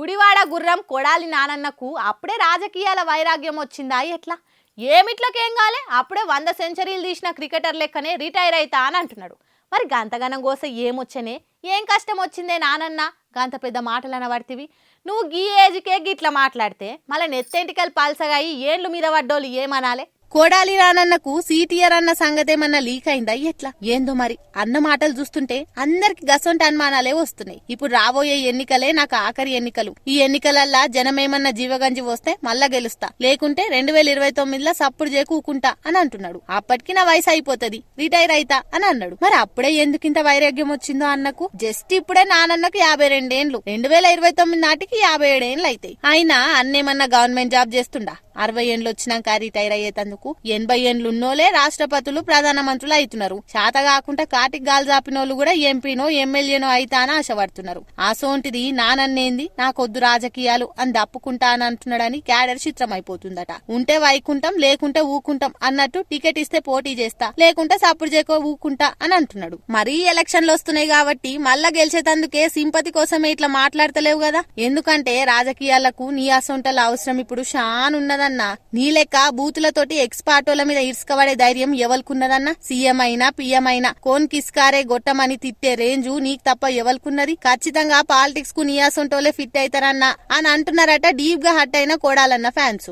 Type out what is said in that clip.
గుడివాడ గుర్రం కొడాలి నానన్నకు అప్పుడే రాజకీయాల వైరాగ్యం వచ్చిందా ఎట్లా? ఏమిట్లకేం కాలే, అప్పుడే 100 సెంచరీలు తీసిన క్రికెటర్ లెక్కనే రిటైర్ అయితా అని అంటున్నాడు. మరి గంతగనం కోస ఏమొచ్చనే, ఏం కష్టం వచ్చిందే నానన్న గంత పెద్ద మాటలు అనబడితివి? నువ్వు గీ ఏజ్కే గిట్లా మాట్లాడితే మళ్ళీ నెత్తెంటికలు పల్సగాయి ఏండ్లు మీద పడ్డోళ్ళు ఏమనాలే? కొడాలి నానన్నకు సీటీఆర్ అన్న సంగతేమన్నా లీక్ అయిందా ఎట్లా? ఏందో మరి అన్న మాటలు చూస్తుంటే అందరికి గసొంటి అనుమానాలే వస్తున్నాయి. ఇప్పుడు రాబోయే ఎన్నికలే నాకు ఆఖరి ఎన్నికలు. ఈ ఎన్నికలల్లా జనమేమన్నా జీవగంజి వస్తే మళ్ళా గెలుస్తా, లేకుంటే 2029లో సప్పుడు చేకూకుంటా అని అంటున్నాడు. అప్పటికి నా వయసు అయిపోతది, రిటైర్ అయితా అని అన్నాడు. మరి అప్పుడే ఎందుకింత వైరాగ్యం వచ్చిందో అన్నకు? జస్ట్ ఇప్పుడే నానన్నకు 52 ఏండ్లు, 2029 నాటికి 57 ఏండ్లు అయితాయి. అయినా అన్నేమన్నా గవర్నమెంట్ జాబ్ చేస్తుండా? 60 ఏండ్లు వచ్చినాక రిటైర్ అయ్యేతందుకు 80 ఏండ్లు ఉన్నోలే రాష్ట్రపతులు ప్రధానమంత్రులు అవుతున్నారు. శాత కాకుండా కాటికి గాలి జాపినోళ్ళు కూడా ఎంపీనో ఎమ్మెల్యేనో అయితా అని ఆశపడుతున్నారు. ఆసోంటిది నానన్నేంది, నాకొద్దు రాజకీయాలు అని దప్పుకుంటా అని అంటున్నాడని క్యాడర్ చిత్రం అయిపోతుందట. ఉంటే వైకుంటాం, లేకుంటే ఊకుంటాం అన్నట్టు టికెట్ ఇస్తే పోటీ చేస్తా, లేకుంటే సప్పుడు చేకో ఊకుంటా అని అంటున్నాడు. మరీ ఎలక్షన్లు వస్తున్నాయి కాబట్టి మళ్ళా గెలిచేతందుకే సింపతి కోసమే ఇట్లా మాట్లాడతలేవు కదా. ఎందుకంటే రాజకీయాలకు నీ అసొంటల అవసరం ఇప్పుడు షాన్ ఉన్నదన్నా. నీ లెక్క బూతులతోటి ఎక్స్పార్టోల మీద ఇరుసుకబడే ధైర్యం ఎవరికున్నదన్నా? సీఎం అయినా పిఎం అయినా కోన్ కిస్కారే గొట్టమని తిట్టే రేంజు నీకు తప్ప ఎవరికున్నది? ఖచ్చితంగా పాలిటిక్స్ కు నీ అసొంటోలే ఫిట్ అవుతారన్నా అని అంటున్నారట డీప్ గా హట్ అయిన కొడాలన్న ఫ్యాన్స్.